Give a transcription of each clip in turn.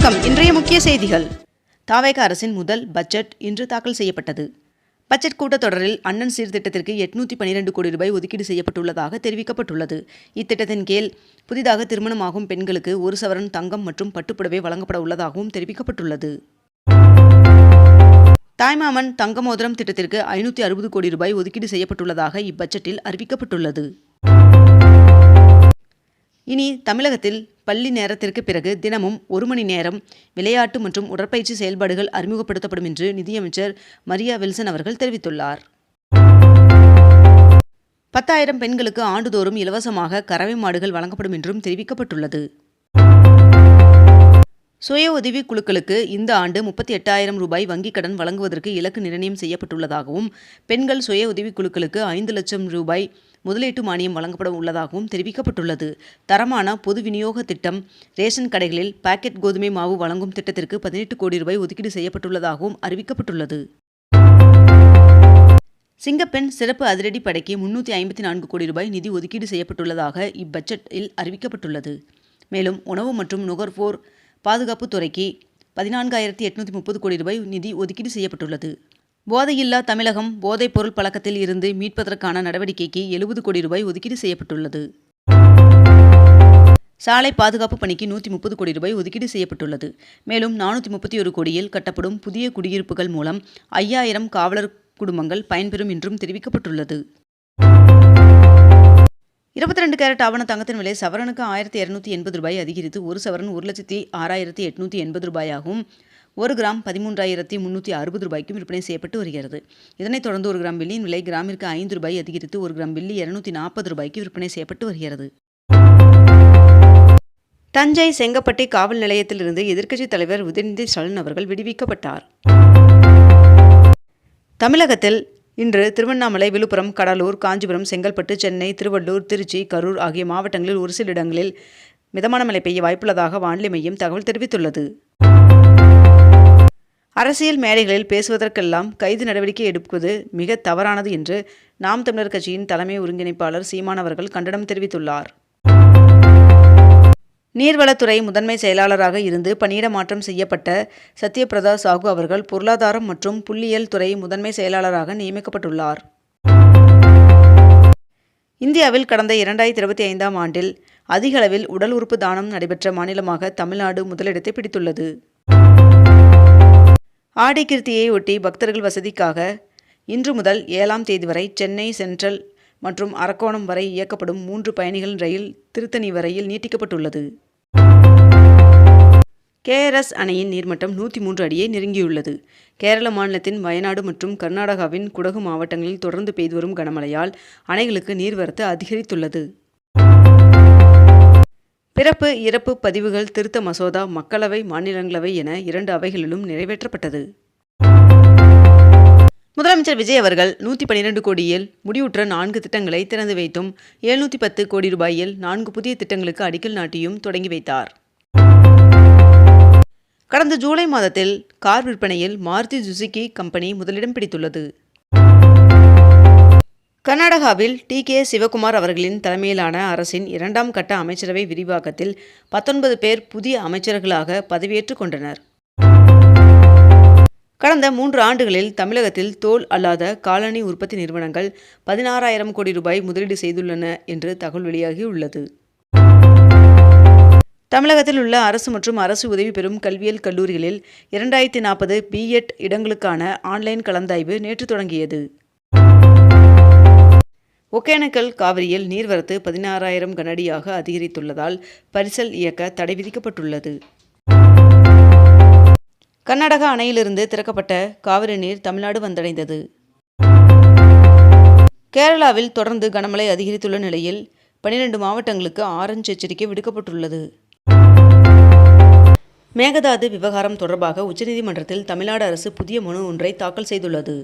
வணக்கம். இன்றைய முக்கிய செய்திகள். தாவேகா அரசின் முதல் பட்ஜெட் இன்று தாக்கல் செய்யப்பட்டது. பட்ஜெட் கூட்டத்தொடரில் அண்ணன் சீர்திட்டத்திற்கு 812 கோடி ரூபாய் ஒதுக்கீடு செய்யப்பட்டுள்ளதாக தெரிவிக்கப்பட்டுள்ளது. இத்திட்டத்தின் கீழ் புதிதாக திருமணமாகும் பெண்களுக்கு 1 சவரன் தங்கம் மற்றும் பட்டுப்புடவை வழங்கப்பட உள்ளதாகவும் தெரிவிக்கப்பட்டுள்ளது. தாய்மாமன் தங்க மோதிரம் திட்டத்திற்கு 560 கோடி ரூபாய் ஒதுக்கீடு செய்யப்பட்டுள்ளதாக இப்பட்ஜெட்டில் அறிவிக்கப்பட்டுள்ளது. இனி தமிழகத்தில் பள்ளி நேரத்திற்கு பிறகு தினமும் 1 மணி நேரம் விளையாட்டு மற்றும் உடற்பயிற்சி செயல்பாடுகள் அறிமுகப்படுத்தப்படும் என்று நிதியமைச்சர் மரியா வில்சன் அவர்கள் தெரிவித்துள்ளார். 10,000 பெண்களுக்கு ஆண்டுதோறும் இலவசமாக கறவை மாடுகள் வழங்கப்படும் என்றும் தெரிவிக்கப்பட்டுள்ளது. சுய உதவி குழுக்களுக்கு இந்த ஆண்டு 38,000 ரூபாய் வங்கிக் கடன் வழங்குவதற்கு இலக்கு நிர்ணயம் செய்யப்பட்டுள்ளதாகவும், பெண்கள் சுய உதவி குழுக்களுக்கு 5 லட்சம் ரூபாய் முதலீட்டு மானியம் வழங்கப்பட உள்ளதாகவும் தெரிவிக்கப்பட்டுள்ளது. தரமான பொது விநியோக திட்டம், ரேஷன் கடைகளில் பாக்கெட் கோதுமை மாவு வழங்கும் திட்டத்திற்கு 18 கோடி ரூபாய் ஒதுக்கீடு செய்யப்பட்டுள்ளதாகவும் அறிவிக்கப்பட்டுள்ளது. சிங்கப்பெண் சிறப்பு அதிரடி படைக்கு 354 கோடி ரூபாய் நிதி ஒதுக்கீடு செய்யப்பட்டுள்ளதாக இப்பட்ஜெட்டில் அறிவிக்கப்பட்டுள்ளது. மேலும் உணவு மற்றும் நுகர்வோர் பாதுகாப்பு துறைக்கு 14,830 கோடி ரூபாய் நிதி ஒதுக்கீடு செய்யப்பட்டுள்ளது. போதையில்லா தமிழகம் போதைப் பொருள் பழக்கத்தில் இருந்து மீட்பதற்கான நடவடிக்கைக்கு 70 கோடி ரூபாய் ஒதுக்கீடு செய்யப்பட்டுள்ளது. சாலை பாதுகாப்பு பணிக்கு 130 கோடி ரூபாய் ஒதுக்கீடு செய்யப்பட்டுள்ளது. மேலும் 431 கோடியில் கட்டப்படும் புதிய குடியிருப்புகள் மூலம் 5,000 காவலர் குடும்பங்கள் பயன்பெறும் என்றும் தெரிவிக்கப்பட்டுள்ளது. 22 கேரட் ஆவண தங்கத்தின் விலை சவரனுக்கு 1,280 ரூபாய் அதிகரித்து 1 சவரன் 1,06,880 ரூபாயாகவும், 1 கிராம் 13,360 ரூபாய்க்கும் விற்பனை செய்யப்பட்டு வருகிறது. இதனைத் தொடர்ந்து 1 கிராம் வெள்ளியின் விலை கிராமிற்கு 5 ரூபாய் அதிகரித்து 1 கிராம் வெள்ளி 240 ரூபாய்க்கு விற்பனை செய்யப்பட்டு வருகிறது. தஞ்சை செங்கப்பட்டை காவல் நிலையத்திலிருந்து எதிர்க்கட்சித் தலைவர் உதயநிதி ஸ்டாலின் அவர்கள் விடுவிக்கப்பட்டார். தமிழகத்தில் இன்று திருவண்ணாமலை, விழுப்புரம், கடலூர், காஞ்சிபுரம், செங்கல்பட்டு, சென்னை, திருவள்ளூர், திருச்சி, கரூர் ஆகிய மாவட்டங்களில் ஒரு சில இடங்களில் மிதமான மழை பெய்ய வாய்ப்புள்ளதாக வானிலை மையம் தகவல் தெரிவித்துள்ளது. அரசியல் மேடைகளில் பேசுவதற்கெல்லாம் கைது நடவடிக்கை எடுப்பது மிக தவறானது என்று நாம் தமிழர் கட்சியின் தலைமை ஒருங்கிணைப்பாளர் சீமான் அவர்கள் கண்டனம் தெரிவித்துள்ளார். நீர்வளத்துறை முதன்மை செயலாளராக இருந்து பணியிட மாற்றம் செய்யப்பட்ட சத்யபிரதா சாகு அவர்கள் பொருளாதாரம் மற்றும் புள்ளியியல் துறை முதன்மை செயலாளராக நியமிக்கப்பட்டுள்ளார். இந்தியாவில் கடந்த 2025ஆம் ஆண்டில் அதிக அளவில் உடல் உறுப்பு தானம் நடைபெற்ற மாநிலமாக தமிழ்நாடு முதலிடத்தை பிடித்துள்ளது. ஆடி கிருத்தியை ஒட்டி பக்தர்கள் வசதிக்காக இன்று முதல் 7ஆம் தேதி வரை சென்னை சென்ட்ரல் மற்றும் அரக்கோணம் வரை இயக்கப்படும் 3 பயணிகள் ரயில் திருத்தணி வரையில் நீட்டிக்கப்பட்டுள்ளது. KRS அணையின் நீர்மட்டம் 103 அடியை நெருங்கியுள்ளது. கேரள மாநிலத்தின் வயநாடு மற்றும் கர்நாடகாவின் குடகு மாவட்டங்களில் தொடர்ந்து பெய்து வரும் கனமழையால் அணைகளுக்கு நீர்வரத்து அதிகரித்துள்ளது. பிறப்பு இறப்பு பதிவுகள் திருத்த மசோதா மக்களவை, மாநிலங்களவை என 2 அவைகளிலும் நிறைவேற்றப்பட்டது. முதலமைச்சர் விஜய் அவர்கள் 112 கோடியில் முடிவுற்ற 4 திட்டங்களை திறந்து வைத்தும் 710 கோடி ரூபாயில் 4 புதிய திட்டங்களுக்கு அடிக்கல் நாட்டியும் தொடங்கி வைத்தார். கடந்த ஜூலை மாதத்தில் கார் விற்பனையில் மாருதி சுசுகி கம்பெனி முதலிடம் பிடித்துள்ளது. கர்நாடகாவில் TK சிவகுமார் அவர்களின் தலைமையிலான அரசின் 2ஆம் கட்ட அமைச்சரவை விரிவாக்கத்தில் 19 பேர் புதிய அமைச்சர்களாக பதவியேற்றுக் கொண்டனர். கடந்த 3 ஆண்டுகளில் தமிழகத்தில் தோல் அல்லாத காலணி உற்பத்தி நிறுவனங்கள் 16,000 கோடி ரூபாய் முதலீடு செய்துள்ளன என்று தகவல் வெளியாகியுள்ளது. தமிழகத்தில் உள்ள அரசு மற்றும் அரசு உதவி பெறும் கல்வியியல் கல்லூரிகளில் 2040 B.Ed இடங்களுக்கான ஆன்லைன் கலந்தாய்வு நேற்று தொடங்கியது. ஒகேனக்கல் காவிரியில் நீர்வரத்து 16,000 கனஅடியாக அதிகரித்துள்ளதால் பரிசல் இயக்க தடை விதிக்கப்பட்டுள்ளது. கர்நாடகா அணையிலிருந்து திறக்கப்பட்ட காவிரி நீர் தமிழ்நாடு வந்தடைந்தது. கேரளாவில் தொடர்ந்து கனமழை அதிகரித்துள்ள நிலையில் 12 மாவட்டங்களுக்கு ஆரஞ்சு எச்சரிக்கை விடுக்கப்பட்டுள்ளது. மேகதாது விவகாரம் தொடர்பாக உச்சநீதிமன்றத்தில் தமிழ்நாடு அரசு புதிய மனு ஒன்றை தாக்கல் செய்துள்ளது.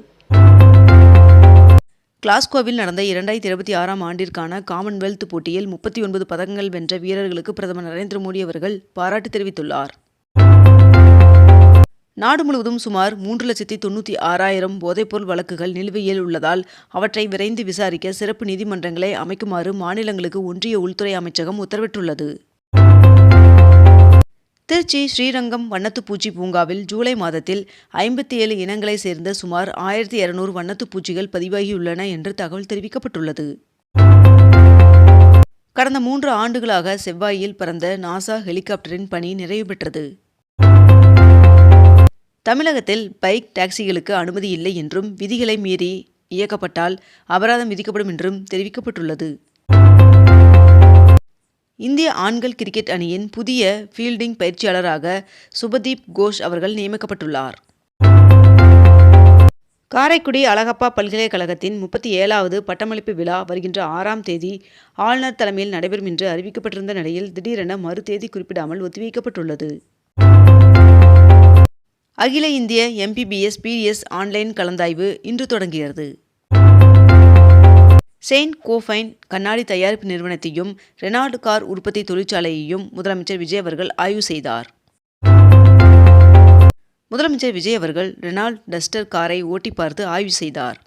கிளாஸ்கோவில் நடந்த 2026ஆம் ஆண்டிற்கான காமன்வெல்த் போட்டியில் 39 பதக்கங்கள் வென்ற வீரர்களுக்கு பிரதமர் நரேந்திர மோடி அவர்கள் பாராட்டு தெரிவித்துள்ளார். நாடு முழுவதும் சுமார் 3,96,000 போதைப்பொருள் வழக்குகள் நிலுவையில் உள்ளதால் அவற்றை விரைந்து விசாரிக்க சிறப்பு நீதிமன்றங்களை அமைக்குமாறு மாநிலங்களுக்கு ஒன்றிய உள்துறை அமைச்சகம் உத்தரவிட்டுள்ளது. திருச்சி ஸ்ரீரங்கம் வண்ணத்துப்பூச்சி பூங்காவில் ஜூலை மாதத்தில் 57 இனங்களை சேர்ந்த சுமார் 1200 வண்ணத்துப்பூச்சிகள் பதிவாகியுள்ளன என்று தகவல் தெரிவிக்கப்பட்டுள்ளது. கடந்த 3 ஆண்டுகளாக செவ்வாயில் பறந்த நாசா ஹெலிகாப்டரின் பணி நிறைவு பெற்றது. தமிழகத்தில் பைக் டாக்சிகளுக்கு அனுமதி இல்லை என்றும் விதிகளை மீறி இயக்கப்பட்டால் அபராதம் விதிக்கப்படும் என்றும் தெரிவிக்கப்பட்டுள்ளது. இந்திய ஆண்கள் கிரிக்கெட் அணியின் புதிய ஃபீல்டிங் பயிற்சியாளராக சுபதீப் கோஷ் அவர்கள் நியமிக்கப்பட்டுள்ளார். காரைக்குடி அழகப்பா பல்கலைக்கழகத்தின் 37வது பட்டமளிப்பு விழா வருகின்ற 6ஆம் தேதி ஆளுநர் தலைமையில் நடைபெறும் என்று அறிவிக்கப்பட்டிருந்த நிலையில் திடீரென மறு தேதி குறிப்பிடாமல் ஒத்திவைக்கப்பட்டுள்ளது. அகில இந்திய MBBS PDS ஆன்லைன் கலந்தாய்வு இன்று தொடங்குகிறது. செயின்ட் கோஃபைன் கண்ணாடி தயாரிப்பு நிறுவனத்தையும் ரெனால்ட் கார் உற்பத்தி தொழிற்சாலையையும் முதலமைச்சர் விஜய் அவர்கள் ஆய்வு செய்தார். முதலமைச்சர் விஜய் அவர்கள் ரெனால்ட் டஸ்டர் காரை ஓட்டி பார்த்து ஆய்வு செய்தார்.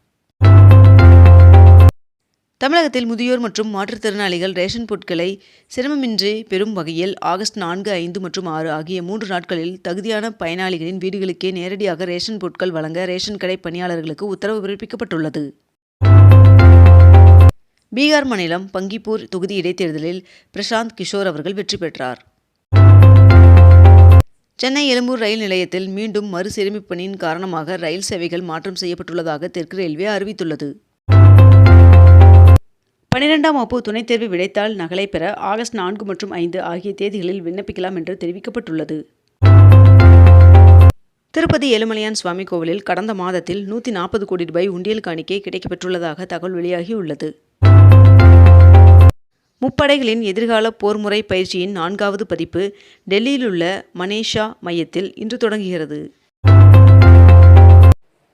தமிழகத்தில் முதியோர் மற்றும் மாற்றுத்திறனாளிகள் ரேஷன் பொருட்களை சிரமமின்றி பெறும் வகையில் ஆகஸ்ட் 4, 5 மற்றும் 6 ஆகிய 3 நாட்களில் தகுதியான பயனாளிகளின் வீடுகளுக்கே நேரடியாக ரேஷன் பொருட்கள் வழங்க ரேஷன் கடை பணியாளர்களுக்கு உத்தரவு பிறப்பிக்கப்பட்டுள்ளது. பீகார் மாநிலம் பங்கிப்பூர் தொகுதி இடைத்தேர்தலில் பிரசாந்த் கிஷோர் அவர்கள் வெற்றி பெற்றார். சென்னை எழும்பூர் ரயில் நிலையத்தில் மீண்டும் மறுசீரமைப்பு பணியின் காரணமாக ரயில் சேவைகள் மாற்றம் செய்யப்பட்டுள்ளதாக தெற்கு ரயில்வே அறிவித்துள்ளது. 12ஆம் வகுப்பு துணைத் தேர்வு விடைத்தாள் நகலை பெற ஆகஸ்ட் 4 மற்றும் 5 ஆகிய தேதிகளில் விண்ணப்பிக்கலாம் என்று தெரிவிக்கப்பட்டுள்ளது. திருப்பதி ஏழுமலையான் சுவாமி கோவிலில் கடந்த மாதத்தில் 140 கோடி ரூபாய் உண்டியல் காணிக்கை கிடைக்கப்பெற்றுள்ளதாக தகவல் வெளியாகியுள்ளது. முப்படைகளின் எதிர்கால போர்முறை பயிற்சியின் 4வது பதிப்பு டெல்லியில் உள்ள மனேஷா மையத்தில் இன்று தொடங்குகிறது.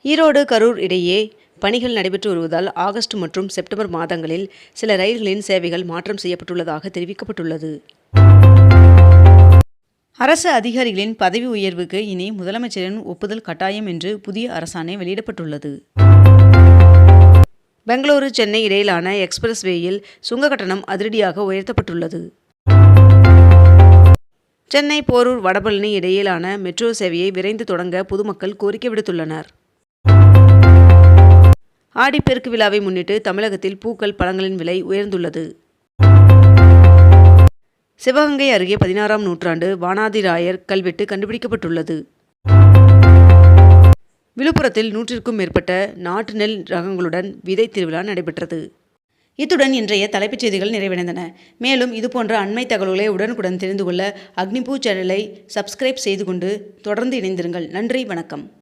ஈரோடு கரூர் இடையே பணிகள் நடைபெற்று வருவதால் ஆகஸ்ட் மற்றும் செப்டம்பர் மாதங்களில் சில ரயில்களின் சேவைகள் மாற்றம் செய்யப்பட்டுள்ளதாக தெரிவிக்கப்பட்டுள்ளது. அரசு அதிகாரிகளின் பதவி உயர்வுக்கு இனி முதலமைச்சரின் ஒப்புதல் கட்டாயம் என்று புதிய அரசாணை வெளியிடப்பட்டுள்ளது. பெங்களூரு சென்னை இடையிலான எக்ஸ்பிரஸ் வேயில் சுங்க கட்டணம் அதிரடியாக உயர்த்தப்பட்டுள்ளது. சென்னை போரூர் வடபழனி இடையிலான மெட்ரோ சேவையை விரைந்து தொடங்க பொதுமக்கள் கோரிக்கை விடுத்துள்ளனர். ஆடிப்பெருக்கு விழாவை முன்னிட்டு தமிழகத்தில் பூக்கள் பழங்களின் விலை உயர்ந்துள்ளது. சிவகங்கை அருகே 16ஆம் நூற்றாண்டு வானாதிராயர் கல்வெட்டு கண்டுபிடிக்கப்பட்டுள்ளது. விழுப்புரத்தில் 100க்கும் மேற்பட்ட நாட்டு நெல் ரகங்களுடன் விதை திருவிழா நடைபெற்றது. இத்துடன் இன்றைய தலைப்புச் செய்திகள் நிறைவடைந்தன. மேலும் இதுபோன்ற அண்மை தகவல்களை உடனுக்குடன் தெரிந்து கொள்ள அக்னிபூ சேனலை சப்ஸ்கிரைப் செய்து கொண்டு தொடர்ந்து இணைந்திருங்கள். நன்றி, வணக்கம்.